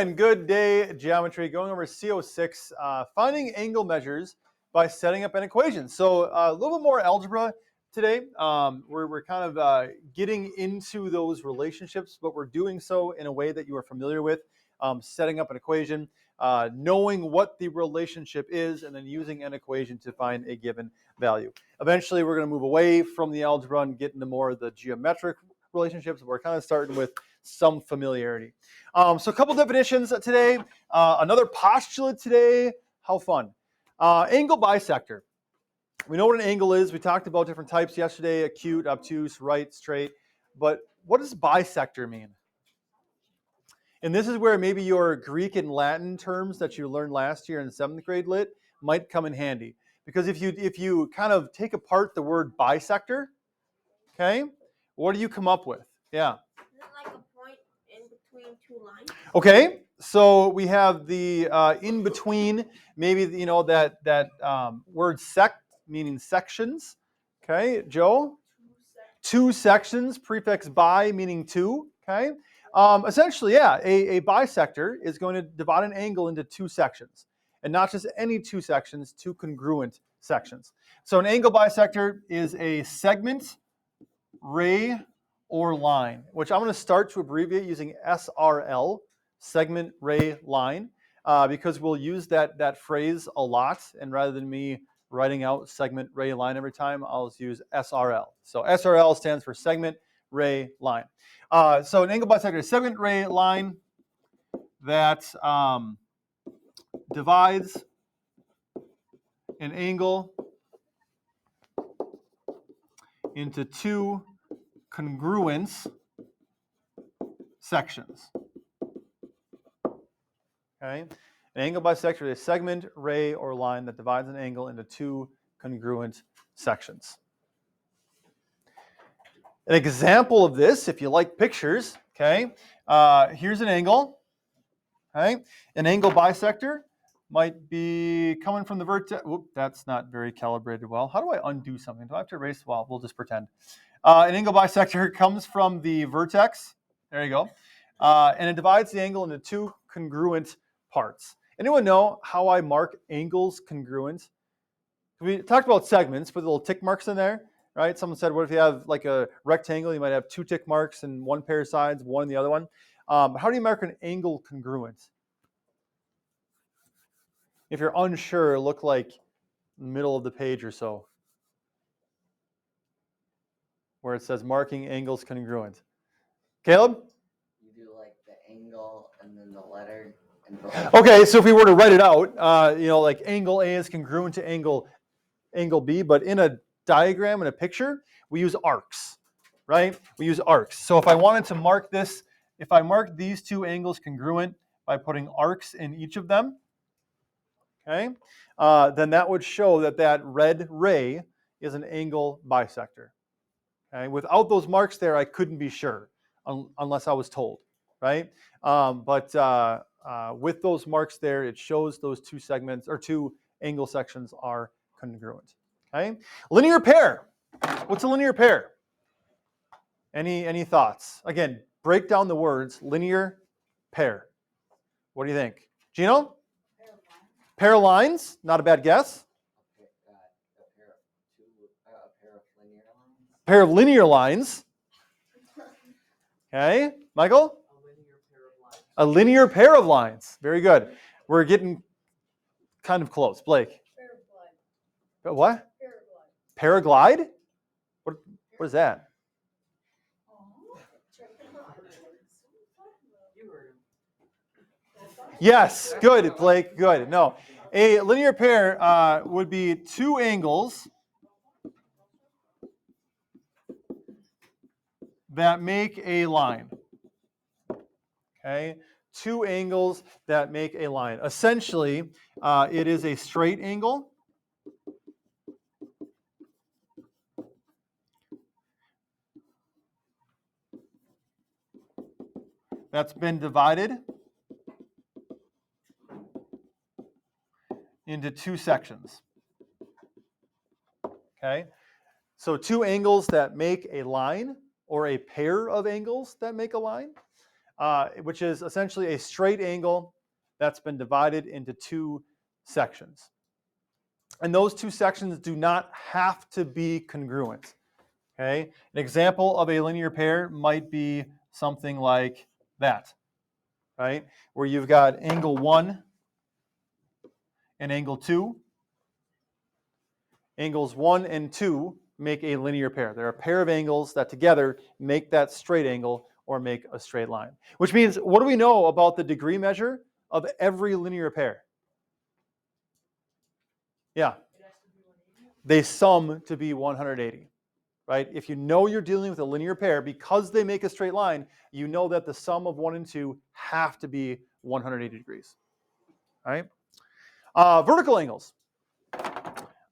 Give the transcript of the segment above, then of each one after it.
and good day geometry, going over CO6, finding angle measures by setting up an equation. So a little bit more algebra today. We're kind of getting into those relationships, but we're doing so in a way that you are familiar with, setting up an equation, knowing what the relationship is, and then using an equation to find a given value. Eventually, we're going to move away from the algebra and get into more of the geometric relationships. We're kind of starting with some familiarity. So a couple definitions today. Another postulate today. How fun. Angle bisector. We know what an angle is. We talked about different types yesterday: acute, obtuse, right, straight. But what does bisector mean? And this is where maybe your Greek and Latin terms that you learned last year in 7th grade lit might come in handy. Because if you kind of take apart the word bisector, okay, what do you come up with? Yeah. Okay, so we have the in between, maybe that word sect meaning sections. Okay, Joe. Two sections, prefix bi meaning two. Okay, essentially, yeah, a bisector is going to divide an angle into two sections, and not just any two sections, two congruent sections. So an angle bisector is a segment, ray, or line, which I'm going to start to abbreviate using SRL, segment, ray, line, because we'll use that phrase a lot, and rather than me writing out segment, ray, line every time, I'll just use SRL. So SRL stands for segment, ray, line. So an angle bisector is segment, ray, line that divides an angle into two congruent sections. Okay, an angle bisector is a segment, ray, or line that divides an angle into two congruent sections. An example of this, if you like pictures, okay, here's an angle. Okay, an angle bisector might be coming from the vertex. Whoop, that's not very calibrated well. How do I undo something? Do I have to erase? Well, we'll just pretend. An angle bisector comes from the vertex. There you go. And it divides the angle into two congruent parts. Anyone know how I mark angles congruent? We talked about segments, put little tick marks in there, right? Someone said, what if you have like a rectangle, you might have two tick marks and one pair of sides, one in the other one. How do you mark an angle congruent? If you're unsure, look like middle of the page or so, where it says marking angles congruent. Caleb? You do like the angle and then the letter. Okay, so if we were to write it out, like angle A is congruent to angle B, but in a diagram, in a picture, we use arcs, right? We use arcs. So if I wanted to mark this, if I mark these two angles congruent by putting arcs in each of them, okay, then that would show that red ray is an angle bisector. Okay, without those marks there, I couldn't be sure unless I was told, right? But with those marks there, it shows those two segments or two angle sections are congruent. Okay, linear pair. What's a linear pair? Any thoughts? Again, break down the words. Linear pair. What do you think, Gino? Pair of lines. Not a bad guess. Pair of linear lines. Okay, Michael? A linear pair of lines. Very good. We're getting kind of close. Blake? Paraglide. What? Paraglide. What is that? Yes, good, Blake, good. No, a linear pair would be two angles that make a line. Okay, two angles that make a line. Essentially, it is a straight angle that's been divided into two sections. Okay, so two angles that make a line, or a pair of angles that make a line. which is essentially a straight angle that's been divided into two sections. And those two sections do not have to be congruent. Okay? An example of a linear pair might be something like that, right? Where you've got angle 1 and angle 2. Angles 1 and 2 make a linear pair. They're a pair of angles that together make that straight angle or make a straight line. Which means, what do we know about the degree measure of every linear pair? Yeah. They sum to be 180, right? If you know you're dealing with a linear pair, because they make a straight line, you know that the sum of 1 and 2 have to be 180 degrees, right? Vertical angles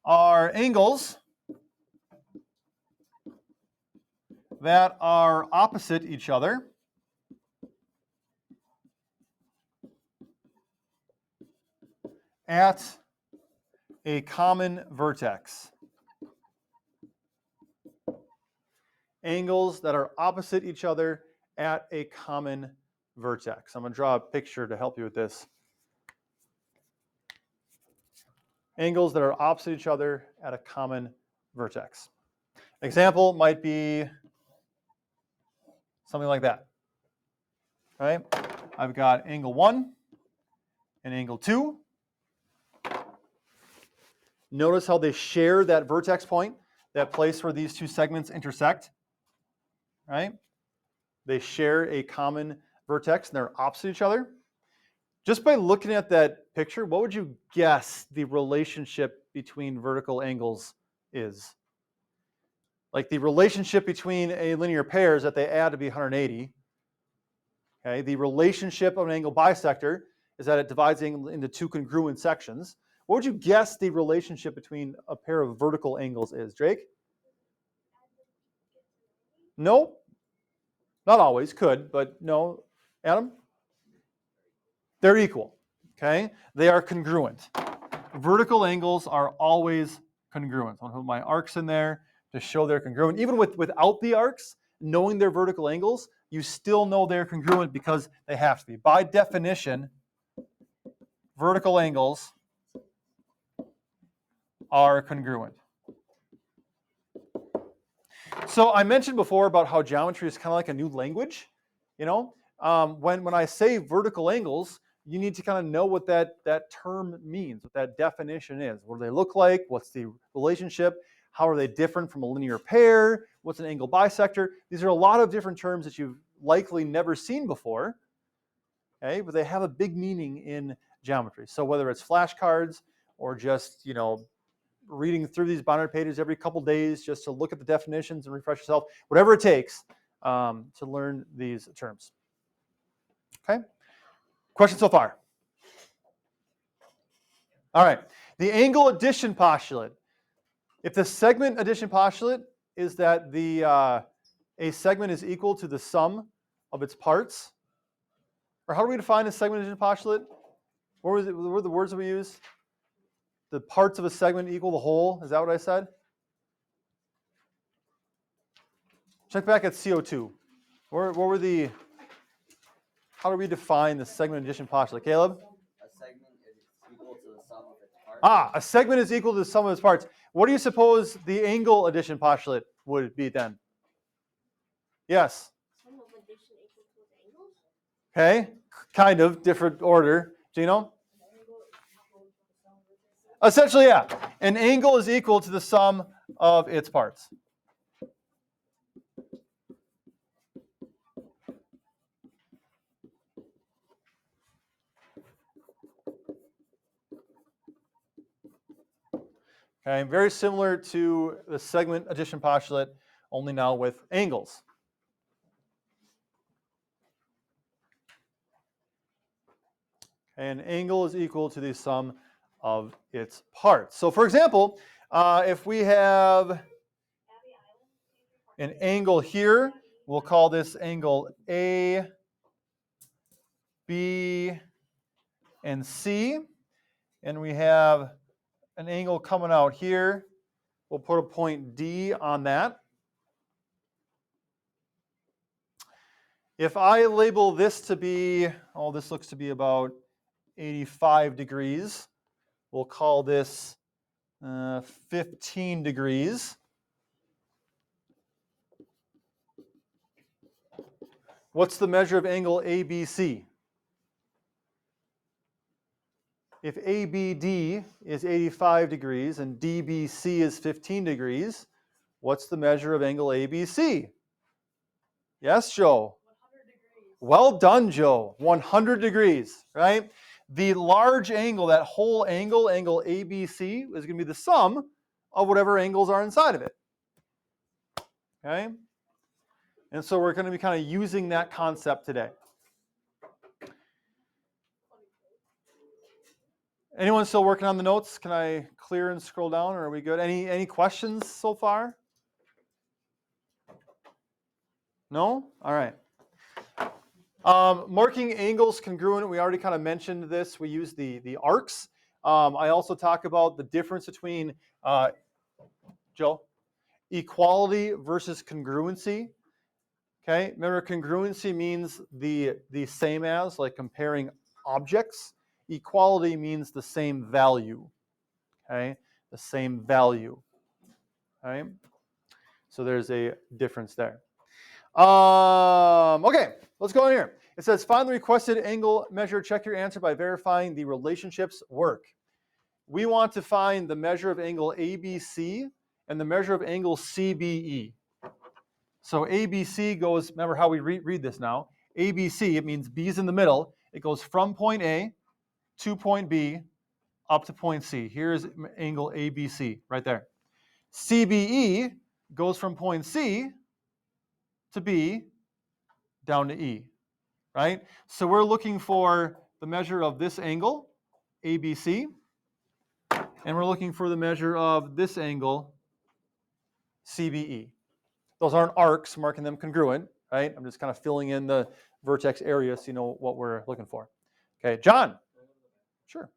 are angles that are opposite each other at a common vertex. Angles that are opposite each other at a common vertex. I'm going to draw a picture to help you with this. Angles that are opposite each other at a common vertex. Example might be something like that. Right? I've got angle 1 and angle 2. Notice how they share that vertex point, that place where these two segments intersect. Right? They share a common vertex and they're opposite each other. Just by looking at that picture, what would you guess the relationship between vertical angles is? Like the relationship between a linear pair is that they add to be 180. Okay, the relationship of an angle bisector is that it divides the angle into two congruent sections. What would you guess the relationship between a pair of vertical angles is, Drake? No, not always, could, but no. Adam? They're equal, okay? They are congruent. Vertical angles are always congruent. I'll put my arcs in there to show they're congruent. Even without the arcs, knowing they're vertical angles, you still know they're congruent because they have to be. By definition, vertical angles are congruent. So I mentioned before about how geometry is kind of like a new language. You know, when I say vertical angles, you need to kind of know what that term means, what that definition is. What do they look like? What's the relationship? How are they different from a linear pair? What's an angle bisector? These are a lot of different terms that you've likely never seen before, okay? But they have a big meaning in geometry. So whether it's flashcards or just, reading through these boundary pages every couple days just to look at the definitions and refresh yourself, whatever it takes to learn these terms. Okay? Question so far? All right. The angle addition postulate. If the segment addition postulate is that a segment is equal to the sum of its parts, or how do we define a segment addition postulate? What were the words that we used? The parts of a segment equal the whole. Is that what I said? Check back at CO2. How do we define the segment addition postulate? Caleb? A segment is equal to the sum of its parts. A segment is equal to the sum of its parts. What do you suppose the angle addition postulate would be then? Yes. Sum of addition equal to its angles? Okay, kind of different order. Gino? Essentially, yeah. An angle is equal to the sum of its parts. Okay, very similar to the segment addition postulate, only now with angles. An angle is equal to the sum of its parts. So for example, if we have an angle here, we'll call this angle A, B, and C. And we have an angle coming out here. We'll put a point D on that. If I label this to be, oh, this looks to be about 85 degrees. We'll call this 15 degrees. What's the measure of angle ABC? If ABD is 85 degrees and DBC is 15 degrees, what's the measure of angle ABC? Yes, Joe? 100 degrees. Well done, Joe. 100 degrees, right? The large angle, that whole angle, angle ABC, is going to be the sum of whatever angles are inside of it. Okay? And so we're going to be kind of using that concept today. Anyone still working on the notes? Can I clear and scroll down, or are we good? Any questions so far? No? All right. Marking angles congruent, we already kind of mentioned this. We use the arcs. I also talk about the difference between, Joe, equality versus congruency. Okay, remember congruency means the same as, like comparing objects. Equality means the same value. Okay, the same value. Okay, so there's a difference there. Okay, let's go in here. It says find the requested angle measure. Check your answer by verifying the relationships work. We want to find the measure of angle ABC and the measure of angle CBE. So ABC goes, remember how we read this now. ABC, it means B is in the middle. It goes from point A to point B up to point C. Here's angle ABC right there. CBE goes from point C to B down to E, right? So we're looking for the measure of this angle, ABC, and we're looking for the measure of this angle, CBE. Those aren't arcs, marking them congruent, right? I'm just kind of filling in the vertex area so you know what we're looking for. Okay, John. Sure.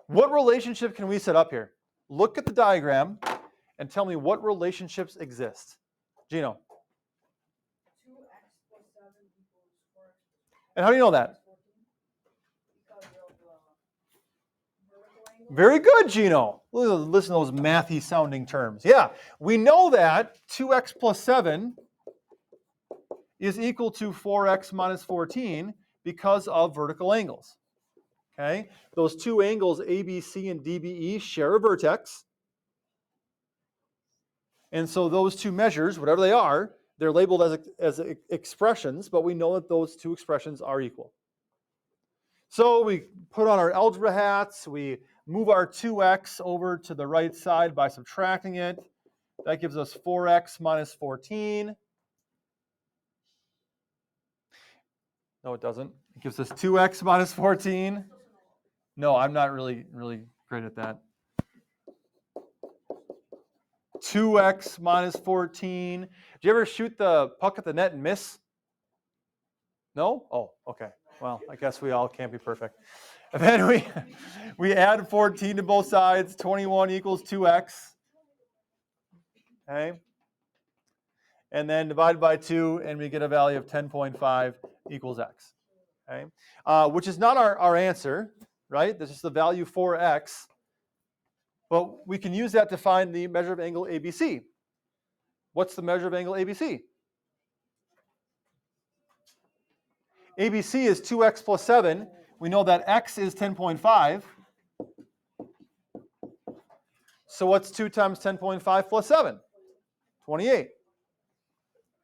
What relationship can we set up here? Look at the diagram and tell me what relationships exist. Gino. 2x plus 7 equals 4x. And how do you know that? Because of vertical angle. Very good, Gino. Listen to those mathy sounding terms. Yeah, we know that 2x plus 7 is equal to 4x minus 14 because of vertical angles. Okay, those two angles, ABC and DBE, share a vertex. And so those two measures, whatever they are, they're labeled as expressions, but we know that those two expressions are equal. So we put on our algebra hats, we move our 2x over to the right side by subtracting it. That gives us 4x minus 14. No, it doesn't. It gives us 2x minus 14. No, I'm not really great at that. 2x minus 14. Did you ever shoot the puck at the net and miss? No? Oh, okay. Well, I guess we all can't be perfect. And then we add 14 to both sides. 21 equals 2x. Okay. And then divide by 2, and we get a value of 10.5 equals x. Okay. Which is not our answer, right? This is the value for x. But we can use that to find the measure of angle ABC. What's the measure of angle ABC? ABC is 2x plus 7. We know that x is 10.5. So what's 2 times 10.5 plus 7? 28.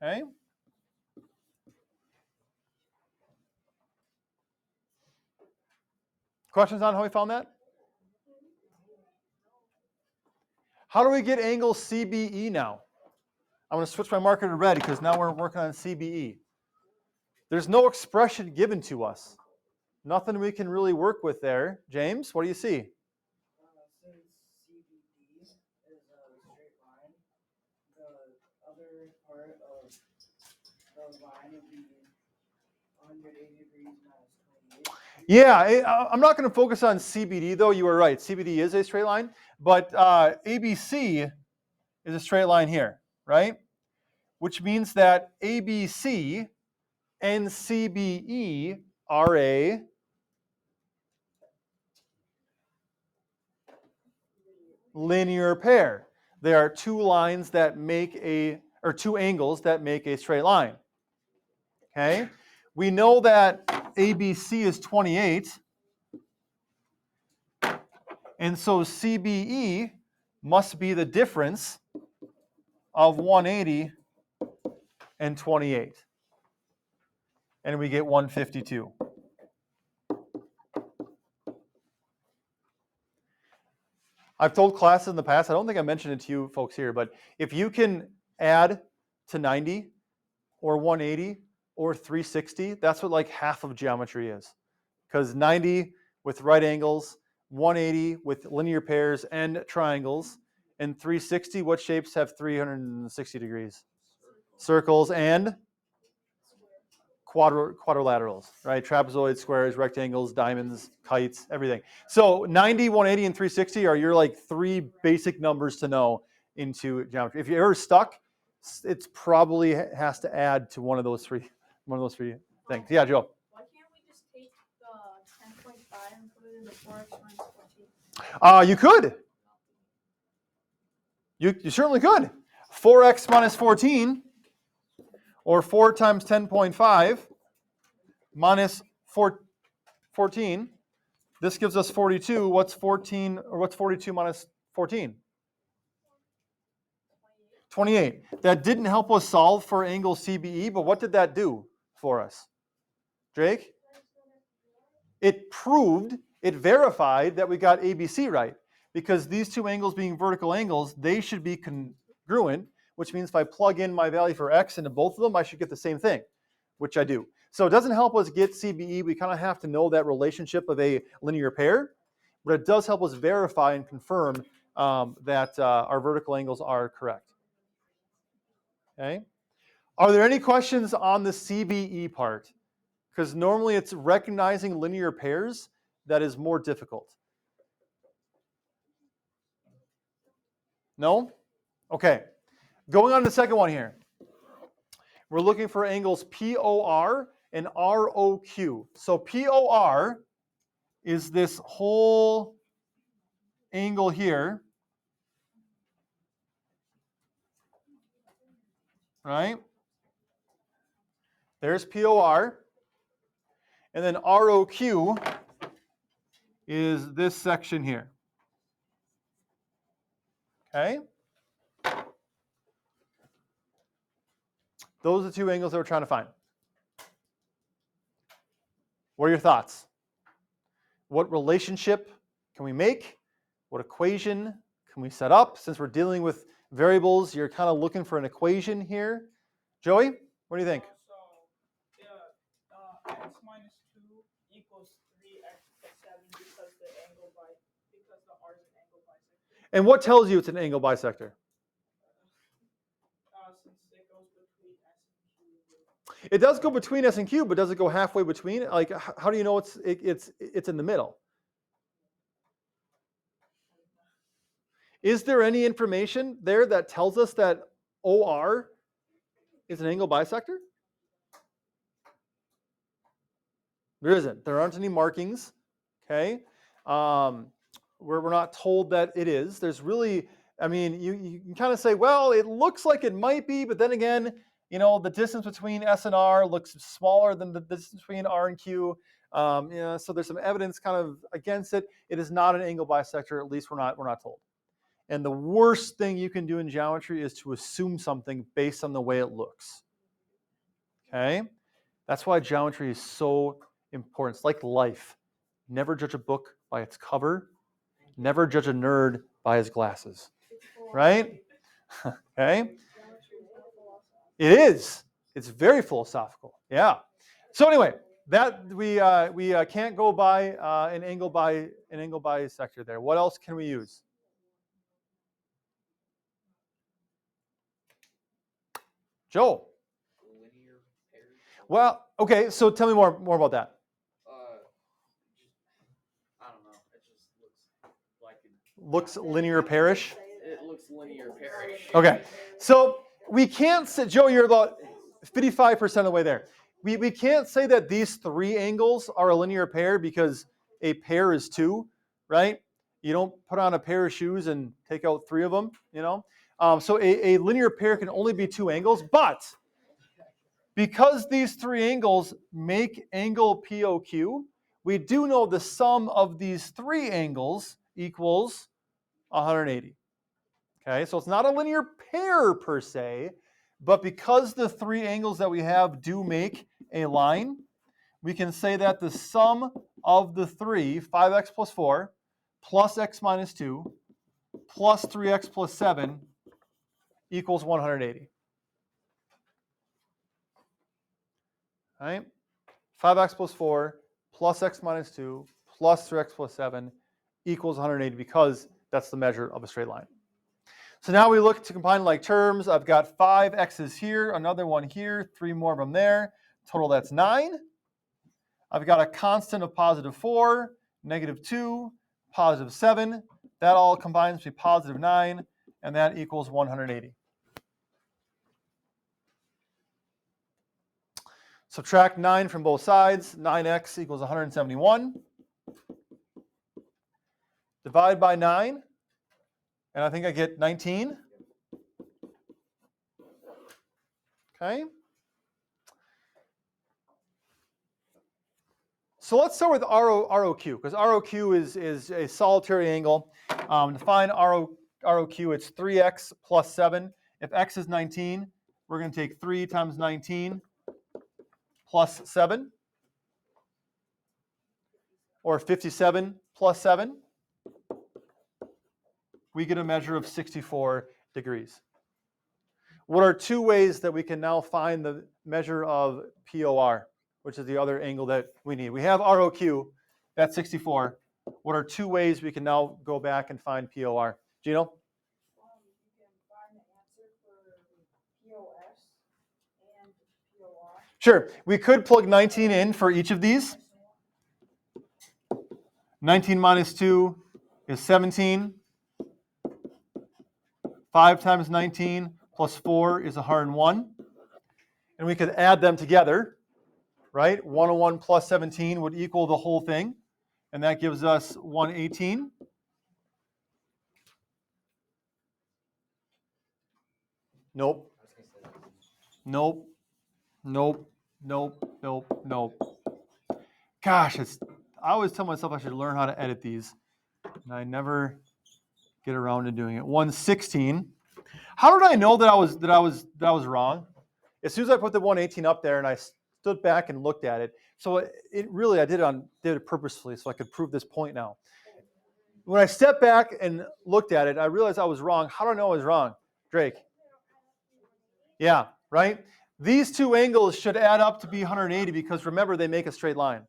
Okay? Questions on how we found that? How do we get angle CBE now? I'm going to switch my marker to red because now we're working on CBE. There's no expression given to us. Nothing we can really work with there. James, what do you see? Since CBD is a straight line, the other part of the line would be 180 degrees minus 28. Yeah, I'm not going to focus on CBD, though. You were right. CBD is a straight line. But ABC is a straight line here, right? Which means that ABC and CBE are a linear pair. They are two lines that make or two angles that make a straight line. Okay? We know that ABC is 28, and so CBE must be the difference of 180 and 28. And we get 152. I've told classes in the past, I don't think I mentioned it to you folks here, but if you can add to 90 or 180 or 360, that's what like half of geometry is. Because 90 with right angles, 180 with linear pairs and triangles, and 360, what shapes have 360 degrees? Circles and quadrilaterals, right? Trapezoids, squares, rectangles, diamonds, kites, everything. So 90, 180, and 360 are your like three basic numbers to know into geometry. If you're ever stuck, it's probably has to add to one of those three things. Yeah, Joe. Why can't we just take the 10.5 and put it into 4x minus 14? You could. You certainly could. 4x minus 14, or 4 times 10.5 minus 14. This gives us 42. What's 14, or what's 42 minus 14? 28. That didn't help us solve for angle CBE, but what did that do for us? Drake? It verified that we got ABC right. Because these two angles being vertical angles, they should be congruent, which means if I plug in my value for x into both of them, I should get the same thing, which I do. So it doesn't help us get CBE. We kind of have to know that relationship of a linear pair, but it does help us verify and confirm that our vertical angles are correct. Okay. Are there any questions on the CBE part? Because normally it's recognizing linear pairs that is more difficult. No? Okay. Going on to the second one here. We're looking for angles POR and ROQ. So POR is this whole angle here, right? There's POR. And then ROQ is this section here. Okay? Those are the two angles that we're trying to find. What are your thoughts? What relationship can we make? What equation can we set up? Since we're dealing with variables, you're kind of looking for an equation here. Joey, what do you think? X minus 2 equals 3x plus 7 because the R is an angle bisector. And what tells you it's an angle bisector? Since it goes between S and Q. It does go between S and Q, but does it go halfway between? Like, how do you know it's in the middle? Is there any information there that tells us that OR is an angle bisector? There isn't. There aren't any markings. Okay, we're not told that it is. There's really, I mean, you can kind of say, well, it looks like it might be, but then again, you know, the distance between S and R looks smaller than the distance between R and Q. So there's some evidence kind of against it. It is not an angle bisector. At least we're not told. And the worst thing you can do in geometry is to assume something based on the way it looks. Okay, that's why geometry is so important. It's like life. Never judge a book by its cover. Never judge a nerd by his glasses. Right? Okay? It is. It's very philosophical. Yeah. So anyway, that we can't go by an angle bisector there. What else can we use? Joe. Linear pairs. Well, okay. So tell me more about that. I don't know. It just looks like Looks linear pairish. it looks linear pairish. Okay. So we can't say, Joe, you're about 55% of the way there. we can't say that these three angles are a linear pair because a pair is two, right? You don't put on a pair of shoes and take out three of them, you know? So a linear pair can only be two angles, but because these three angles make angle POQ, we do know the sum of these three angles equals 180. Okay, so it's not a linear pair per se, but because the three angles that we have do make a line, we can say that the sum of the three, 5x plus 4, plus x minus 2, plus 3x plus 7, equals 180. All right? 5x plus 4, plus x minus 2, plus 3x plus 7, equals 180 because that's the measure of a straight line. So now we look to combine like terms. I've got 5 x's here, another one here, 3 more of them there. Total, that's 9. I've got a constant of positive 4, negative 2, positive 7. That all combines to be positive 9, and that equals 180. Subtract 9 from both sides. 9x equals 171. Divide by 9, and I think I get 19. Okay. So let's start with ROQ, because ROQ is a solitary angle. To find ROQ, it's 3x plus 7. If x is 19, we're going to take 3 times 19 plus 7, or 57 plus 7. We get a measure of 64 degrees. What are two ways that we can now find the measure of POR, which is the other angle that we need? We have ROQ, that's 64. What are two ways we can now go back and find POR? Gino? You can find the answer for POS and POR. Sure. We could plug 19 in for each of these. 19 minus 2 is 17. 5 times 19 plus 4 is 101. And we could add them together, right? 101 plus 17 would equal the whole thing. And that gives us 118. Nope. Nope. Nope. Nope. Nope. Nope. Gosh, I always tell myself I should learn how to edit these. And I never get around to doing it. 116. How did I know that I was wrong? As soon as I put the 118 up there and I stood back and looked at it. So it really, I did it purposefully so I could prove this point now. When I stepped back and looked at it, I realized I was wrong. How do I know I was wrong? Drake. Yeah, right? These two angles should add up to be 180 because remember, they make a straight line.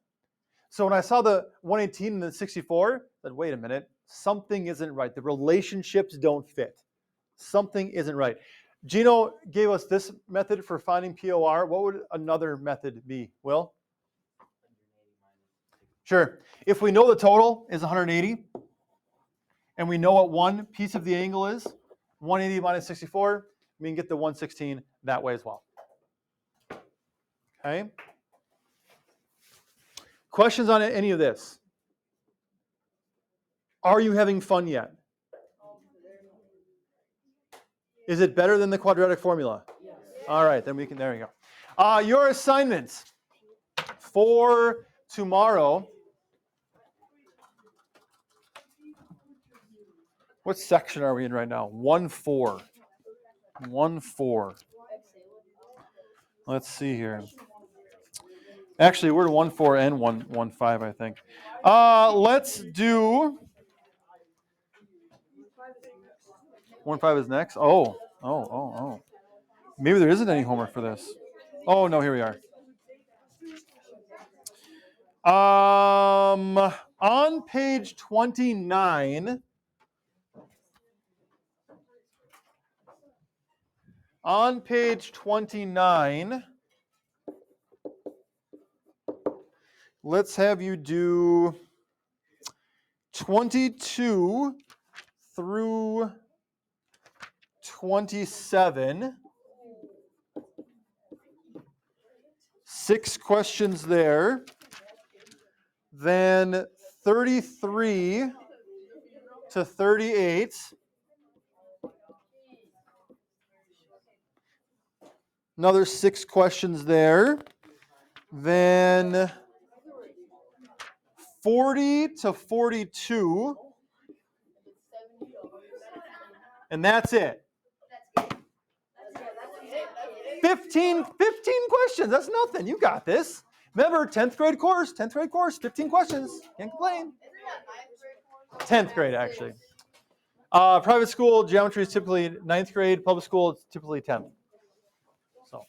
So when I saw the 118 and the 64, I said, wait a minute, something isn't right. The relationships don't fit. Something isn't right. Gino gave us this method for finding POR. What would another method be, Will? Sure. If we know the total is 180, and we know what one piece of the angle is, 180 minus 64, we can get the 116 that way as well. Okay? Questions on any of this? Are you having fun yet? Is it better than the quadratic formula? Yes. All right, then we can, there you go. Your assignments for tomorrow. What section are we in right now? 1-4. 1-4. Let's see here. Actually, we're 1-4 and 1-5, I think. Let's do 1-5 is next. Oh. Maybe there isn't any homework for this. Oh no, here we are. On page 29. On page 29, let's have you do 22 through 27. 6 questions there. Then 33 to 38. Another 6 questions there. Then 40 to 42. And that's it. 15 questions. That's nothing. You got this. Remember, 10th grade course, 15 questions. Can't complain. 10th grade, actually. Private school, geometry is typically 9th grade. Public school, it's typically 10th. So,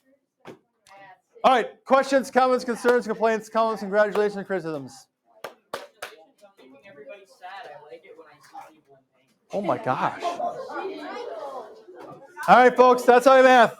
all right. Questions, comments, concerns, complaints, comments, congratulations, and criticisms. Keeping everybody sad. I like it when I see people in pain. Oh my gosh. All right, folks. That's how I math.